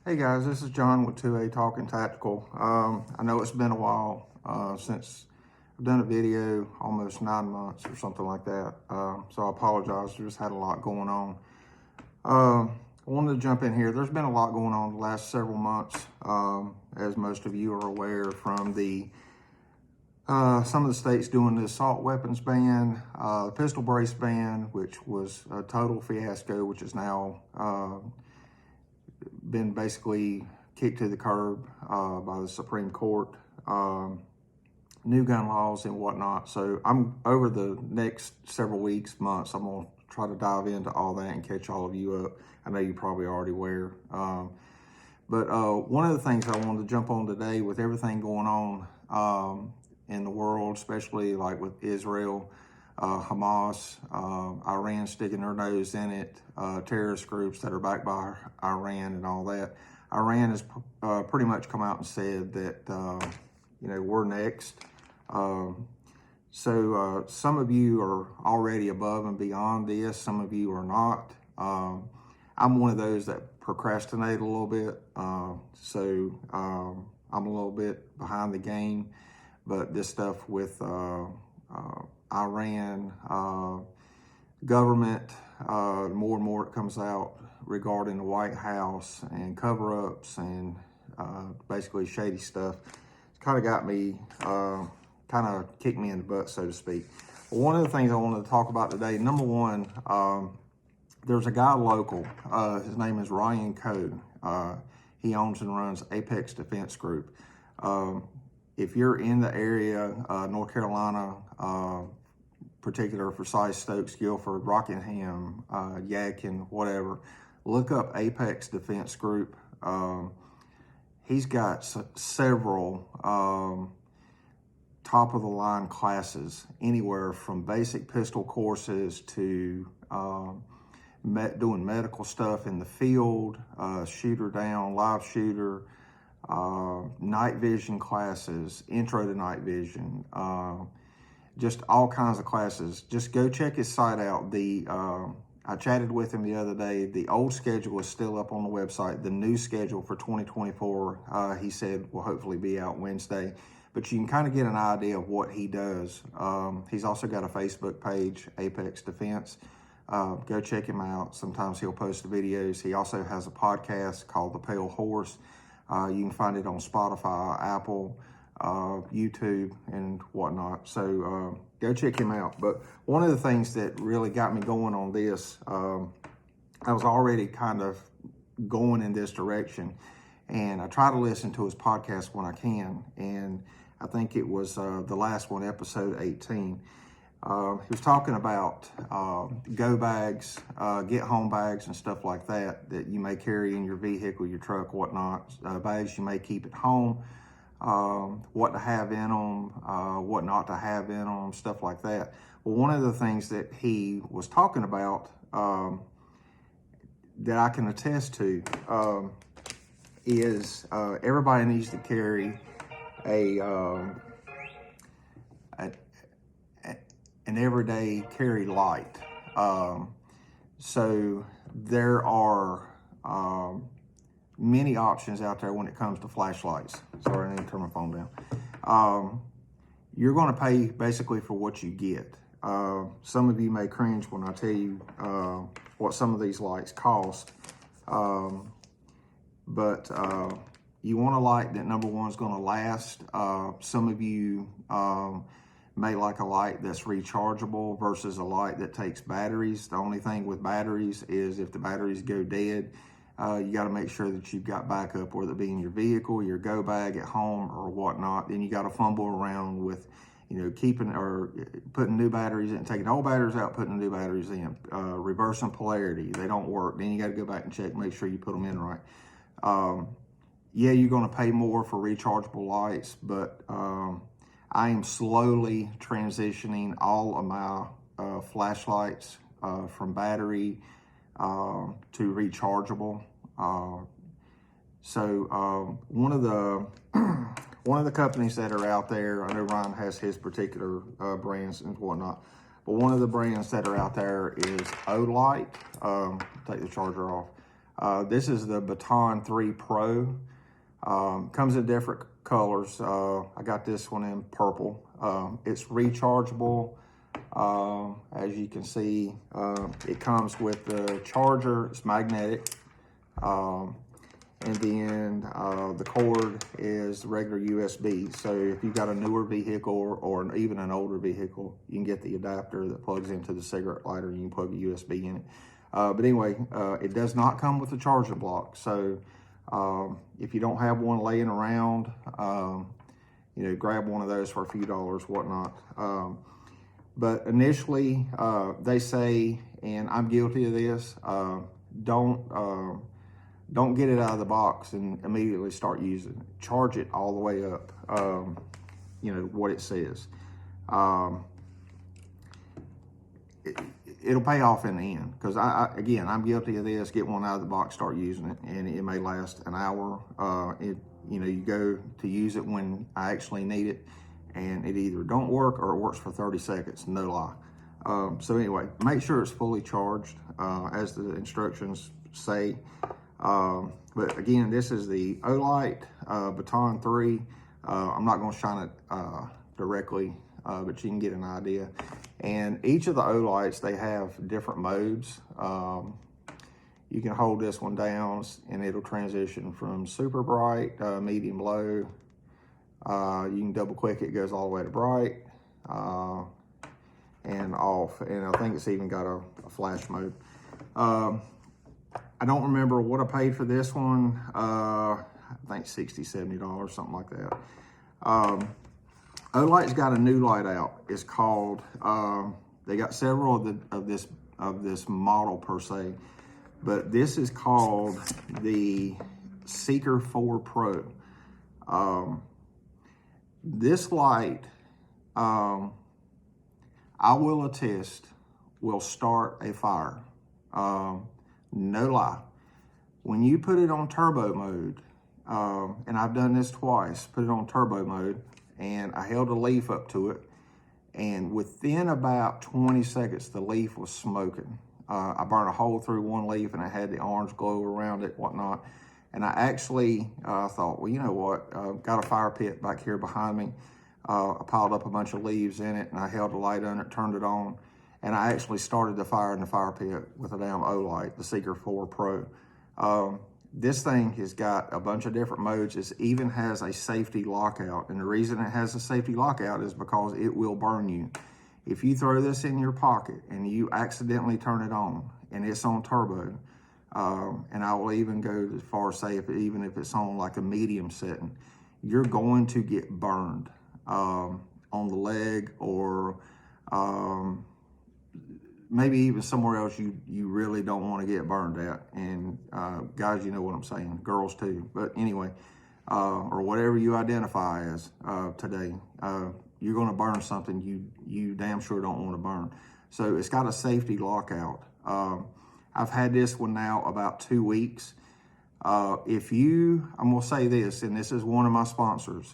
Hey guys, this is John with 2A Talking Tactical. I know it's been a while since I've done a video, almost 9 months or something like that. So I apologize, I just had a lot going on. I wanted to jump in here. There's been a lot going on the last several months, as most of you are aware from the some of the states doing the assault weapons ban, the pistol brace ban, which was a total fiasco, which is now been basically kicked to the curb by the Supreme Court, new gun laws and whatnot. So I'm over the next several weeks, months, I'm gonna try to dive into all that and catch all of you up. I know you're probably already aware. But one of the things I wanted to jump on today with everything going on in the world, especially like with Israel, Hamas, Iran sticking their nose in it, terrorist groups that are backed by Iran and all that. Iran has pretty much come out and said that, we're next. So some of you are already above and beyond this. Some of you are not. I'm one of those that procrastinate a little bit. So I'm a little bit behind the game, but this stuff with Iran government, more and more it comes out regarding the White House and cover-ups and basically shady stuff. It's kind of got me, kind of kicked me in the butt, so to speak. But one of the things I wanted to talk about today, number one, there's a guy local, his name is Ryan Coe. He owns and runs Apex Defense Group. If you're in the area, North Carolina, particular Forsyth, Stokes, Guilford, Rockingham, Yadkin, whatever, look up Apex Defense Group. He's got several top of the line classes, anywhere from basic pistol courses to doing medical stuff in the field, shooter down, live shooter, night vision classes, intro to night vision, just all kinds of classes. Just go check his site out. I chatted with him the other day. The old schedule is still up on the website. The new schedule for 2024, he said, will hopefully be out Wednesday. But you can kind of get an idea of what he does. He's also got a Facebook page, Apex Defense. Go check him out. Sometimes he'll post videos. He also has a podcast called The Pale Horse. You can find it on Spotify, Apple, YouTube, and whatnot. So go check him out. But one of the things that really got me going on this, I was already kind of going in this direction, and I try to listen to his podcast when I can. And I think it was the last one, episode 18. He was talking about go bags, get home bags and stuff like that you may carry in your vehicle, your truck, whatnot, bags you may keep at home, what to have in them, what not to have in them, stuff like that. Well, one of the things that he was talking about that I can attest to is everybody needs to carry an everyday carry light. So there are many options out there when it comes to flashlights. Sorry, I need to turn my phone down. You're going to pay basically for what you get. Some of you may cringe when I tell you what some of these lights cost. But you want a light that, number one, is going to last. Some of you may like a light that's rechargeable versus a light that takes batteries. The only thing with batteries is if the batteries go dead, you got to make sure that you've got backup, whether it be in your vehicle, your go bag at home, or whatnot. Then you got to fumble around with, keeping or putting new batteries in, taking old batteries out, putting new batteries in, reversing polarity. They don't work. Then you got to go back and check, make sure you put them in right. Yeah, you're going to pay more for rechargeable lights, but I am slowly transitioning all of my flashlights from battery to rechargeable. So one of the companies that are out there, I know Ryan has his particular brands and whatnot, but one of the brands that are out there is OLight. Take the charger off. This is the Baton 3 Pro. Comes in different colors. I got this one in purple. It's rechargeable. As you can see, it comes with the charger. It's magnetic. And then the cord is regular USB. So if you've got a newer vehicle or even an older vehicle, you can get the adapter that plugs into the cigarette lighter and you can plug a USB in it. But anyway, it does not come with a charging block. So if you don't have one laying around, you know, grab one of those for a few dollars, whatnot. But initially, they say, and I'm guilty of this, don't get it out of the box and immediately start using it. Charge it all the way up, you know, what it says. It'll pay off in the end, because again, I'm guilty of this. Get one out of the box, start using it, and it may last an hour. You know, you go to use it when I actually need it, and it either don't work or it works for 30 seconds, no lie. So anyway, make sure it's fully charged, as the instructions say. But again, this is the OLight Baton 3. I'm not going to shine it directly, but you can get an idea. And each of the OLights, they have different modes. You can hold this one down and it'll transition from super bright, medium, low. You can double click it, it goes all the way to bright and off. And I think it's even got a flash mode. I don't remember what I paid for this one. I think $60, $70, something like that. OLight's got a new light out. It's called, they got several of this model per se, but this is called the Seeker 4 Pro. This light, I will attest, will start a fire. No lie. When you put it on turbo mode, and I've done this twice, put it on turbo mode, and I held a leaf up to it, and within about 20 seconds, the leaf was smoking. I burned a hole through one leaf, and it had the orange glow around it, whatnot. And I actually thought, well, you know what? Got a fire pit back here behind me. I piled up a bunch of leaves in it, and I held the light on it, turned it on, and I actually started the fire in the fire pit with a damn OLight, the Seeker 4 Pro. This thing has got a bunch of different modes. It even has a safety lockout. And the reason it has a safety lockout is because it will burn you. If you throw this in your pocket and you accidentally turn it on and it's on turbo, and I will even go as far as say, even if it's on like a medium setting, you're going to get burned on the leg, or maybe even somewhere else you really don't want to get burned at. And guys, you know what I'm saying, girls too. But anyway, or whatever you identify as today, you're going to burn something you damn sure don't want to burn. So it's got a safety lockout. I've had this one now about 2 weeks. I'm going to say this, and this is one of my sponsors.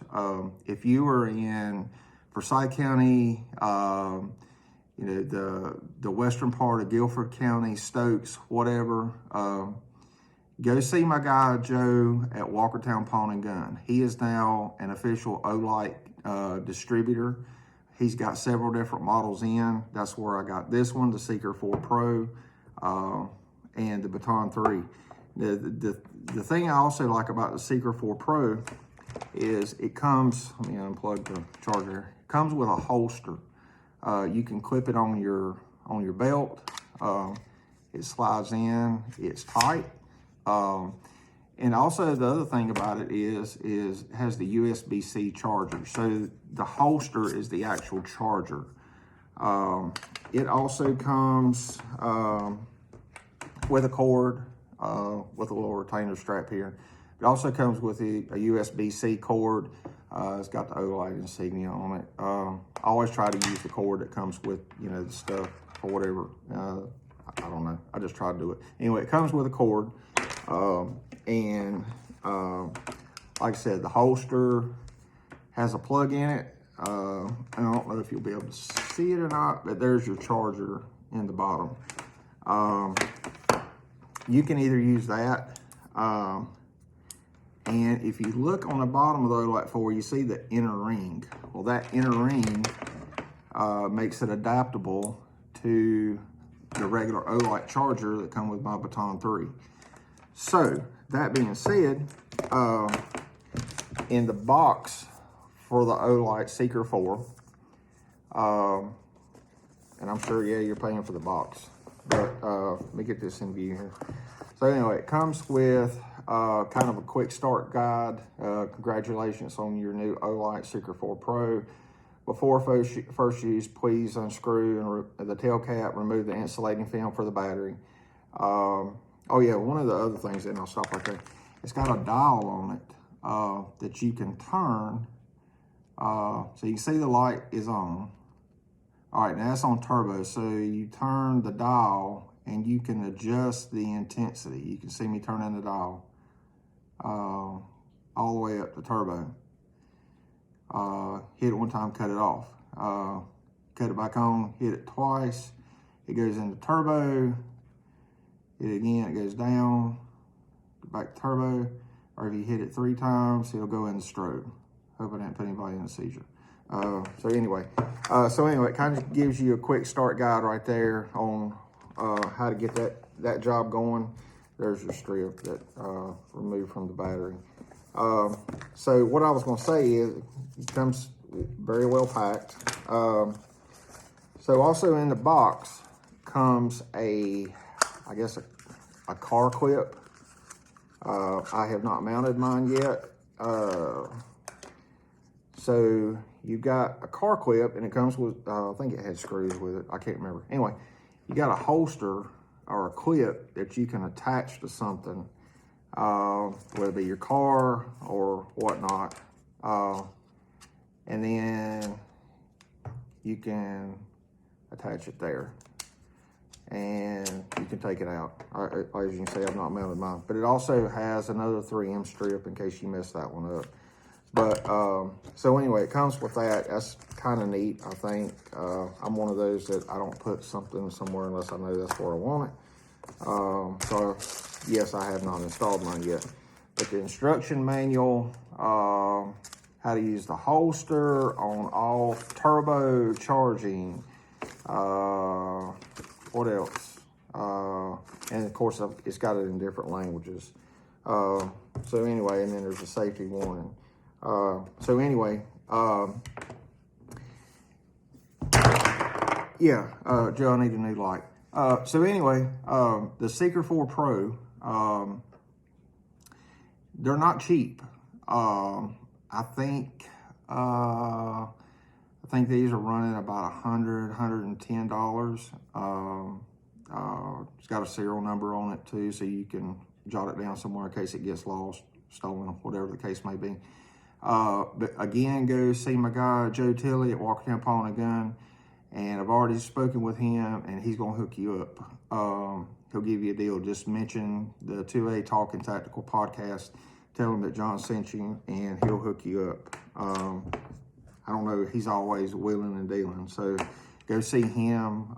If you are in Forsyth County, you know, the western part of Guilford County, Stokes, whatever, go see my guy Joe at Walkertown Pawn and Gun. He is now an official OLight distributor. He's got several different models in. That's where I got this one, the Seeker 4 Pro, and the Baton 3. The thing I also like about the Seeker 4 Pro is it comes, let me unplug the charger, it comes with a holster. You can clip it on your belt. It slides in, it's tight. And also the other thing about it is it has the USB-C charger. So the holster is the actual charger. It also comes with a cord, with a little retainer strap here. It also comes with a USB-C cord. It's got the OLight insignia on it. I always try to use the cord that comes with, you know, the stuff or whatever. I don't know. I just try to do it. Anyway, it comes with a cord. Like I said, the holster has a plug in it. I don't know if you'll be able to see it or not, but there's your charger in the bottom. you can either use that, and if you look on the bottom of the OLight 4, you see the inner ring. Well, that inner ring makes it adaptable to the regular OLight charger that come with my Baton 3. So, that being said, in the box for the OLight Seeker 4, and I'm sure, yeah, you're paying for the box, but let me get this in view here. So anyway, it comes with kind of a quick start guide. Congratulations on your new OLight Seeker 4 Pro. Before first use, please unscrew the tail cap, remove the insulating film for the battery. Oh yeah, one of the other things, and I'll stop right there. It's got a dial on it that you can turn. So you can see the light is on. All right, now that's on turbo. So you turn the dial and you can adjust the intensity. You can see me turning the dial all the way up to turbo. Hit it one time, cut it off. Cut it back on, hit it twice. It goes into turbo. Hit it again, it goes down, back to turbo. Or if you hit it 3 times, it'll go into strobe. Hope I didn't put anybody in a seizure. So anyway, it kind of gives you a quick start guide right there on how to get that job going. There's your strip that removed from the battery. So what I was going to say is it comes very well packed. So also in the box comes I guess a car clip. I have not mounted mine yet. So you've got a car clip, and it comes with, I think it had screws with it. I can't remember. Anyway, you got a holster or a clip that you can attach to something, whether it be your car or whatnot. And then you can attach it there. And you can take it out. As you can see, I've not mounted mine. But it also has another 3M strip in case you messed that one up. But, so anyway, it comes with that. That's kind of neat, I think. I'm one of those that I don't put something somewhere unless I know that's where I want it. So, yes, I have not installed mine yet. But the instruction manual, how to use the holster, on off, turbo charging, what else? And of course, it's got it in different languages. So anyway, and then there's a safety warning. So anyway, yeah, Joe, I need a new light. So anyway, the Seeker 4 Pro, they're not cheap. I think these are running about $110. It's got a serial number on it too, so you can jot it down somewhere in case it gets lost, stolen, whatever the case may be. But again, go see my guy, Joe Tilley at Walker Town Pawn and Gun. And I've already spoken with him, and he's going to hook you up. He'll give you a deal. Just mention the 2A Talking Tactical podcast. Tell him that John sent you, and he'll hook you up. I don't know. He's always willing and dealing. So go see him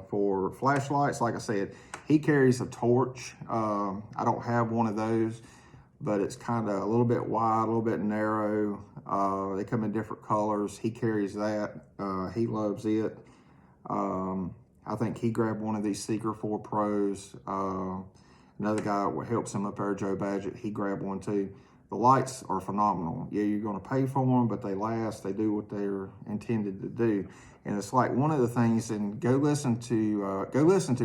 for flashlights. Like I said, he carries a torch. I don't have one of those, but it's kind of a little bit wide, a little bit narrow. They come in different colors. He carries that. He loves it. I think he grabbed one of these Seeker 4 Pros. Another guy that helps him up there, Joe Badgett, he grabbed one too. The lights are phenomenal. Yeah, you're going to pay for them, but they last. They do what they're intended to do. And it's like one of the things, and go listen to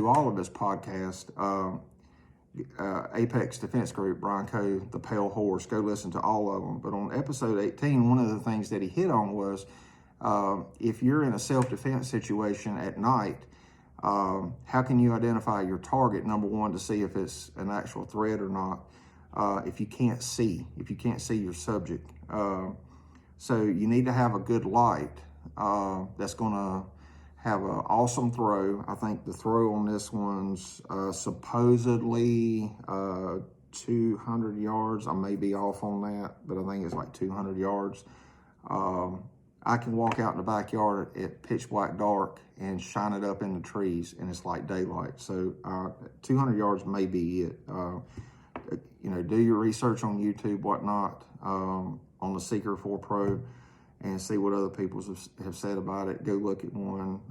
all of his podcasts. Apex Defense Group, Brian Coe, The Pale Horse. Go listen to all of them. But on episode 18, one of the things that he hit on was if you're in a self-defense situation at night, how can you identify your target, number one, to see if it's an actual threat or not, if you can't see your subject. So you need to have a good light that's going to have an awesome throw. I think the throw on this one's supposedly 200 yards. I may be off on that, but I think it's like 200 yards. I can walk out in the backyard at pitch black dark and shine it up in the trees, and it's like daylight. So 200 yards may be it. You know, do your research on YouTube, whatnot, on the Seeker 4 Pro, and see what other people have said about it. Go look at one.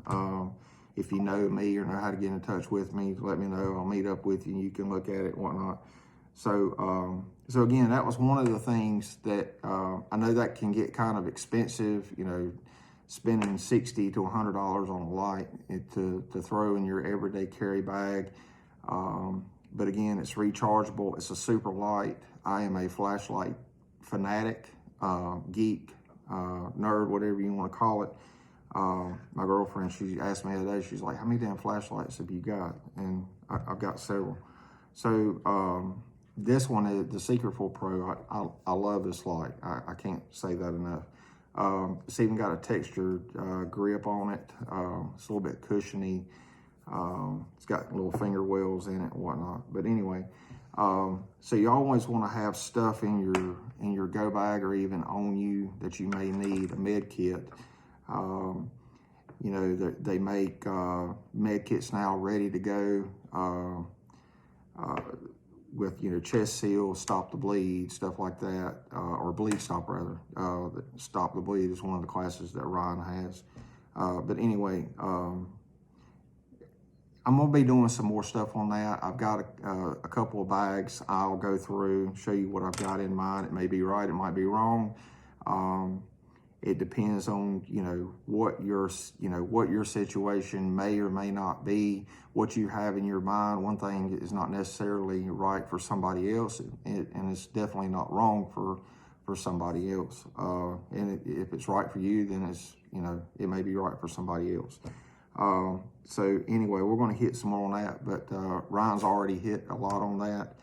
If you know me or know how to get in touch with me, let me know. I'll meet up with you and you can look at it, whatnot. So, so again, that was one of the things that I know that can get kind of expensive, you know, spending $60 to $100 on a light to throw in your everyday carry bag. But again, it's rechargeable. It's a super light. I am a flashlight fanatic, geek, nerd, whatever you want to call it. My girlfriend, she asked me the other day, she's like, how many damn flashlights have you got? And I've got several. So this one is the Seeker 4 Pro. I love this light. I can't say that enough. It's even got a textured grip on it. It's a little bit cushiony. It's got little finger wells in it and whatnot. But anyway, so you always want to have stuff in your go bag or even on you that you may need, a med kit. You know, they make med kits now ready to go with, you know, chest seal, stop the bleed, stuff like that, or bleed stop rather. Stop the bleed is one of the classes that Ryan has. But anyway, I'm gonna be doing some more stuff on that. I've got a couple of bags I'll go through, show you what I've got in mind. It may be right, it might be wrong. It depends on, you know, what your situation may or may not be, what you have in your mind. One thing is not necessarily right for somebody else, and it's definitely not wrong for somebody else. And if it's right for you, then it's, you know, it may be right for somebody else. So anyway, we're going to hit some more on that, but Ryan's already hit a lot on that.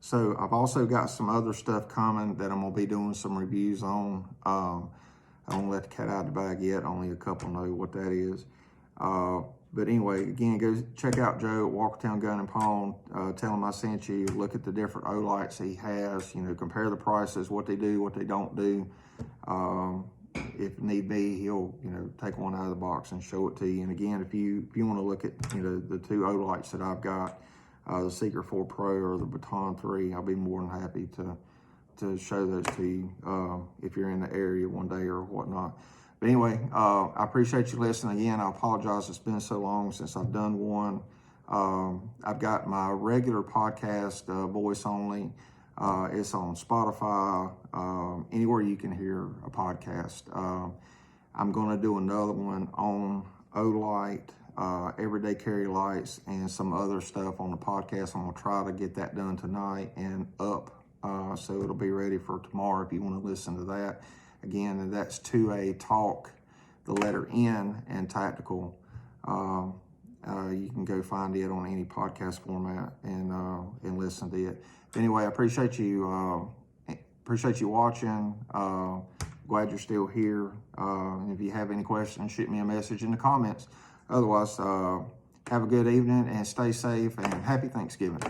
So I've also got some other stuff coming that I'm going to be doing some reviews on. I don't let the cat out of the bag yet. Only a couple know what that is. But anyway, again, go check out Joe at Walkertown Gun and Pawn. Tell him I sent you. Look at the different OLights he has. You know, compare the prices, what they do, what they don't do. If need be, he'll, you know, take one out of the box and show it to you. And again, if you want to look at, you know, the two OLights that I've got, the Seeker 4 Pro or the Baton 3, I'll be more than happy to show those to you if you're in the area one day or whatnot. But anyway, I appreciate you listening. Again, I apologize it's been so long since I've done one. I've got my regular podcast, voice only. It's on Spotify, anywhere you can hear a podcast. I'm going to do another one on OLight, everyday carry lights, and some other stuff on the podcast. I'm going to try to get that done tonight and up, so it'll be ready for tomorrow if you want to listen to that. Again, that's 2A Talk, the letter N, and Tactical. You can go find it on any podcast format and listen to it. Anyway, I appreciate you watching. Glad you're still here. And if you have any questions, shoot me a message in the comments. Otherwise, have a good evening and stay safe and happy Thanksgiving.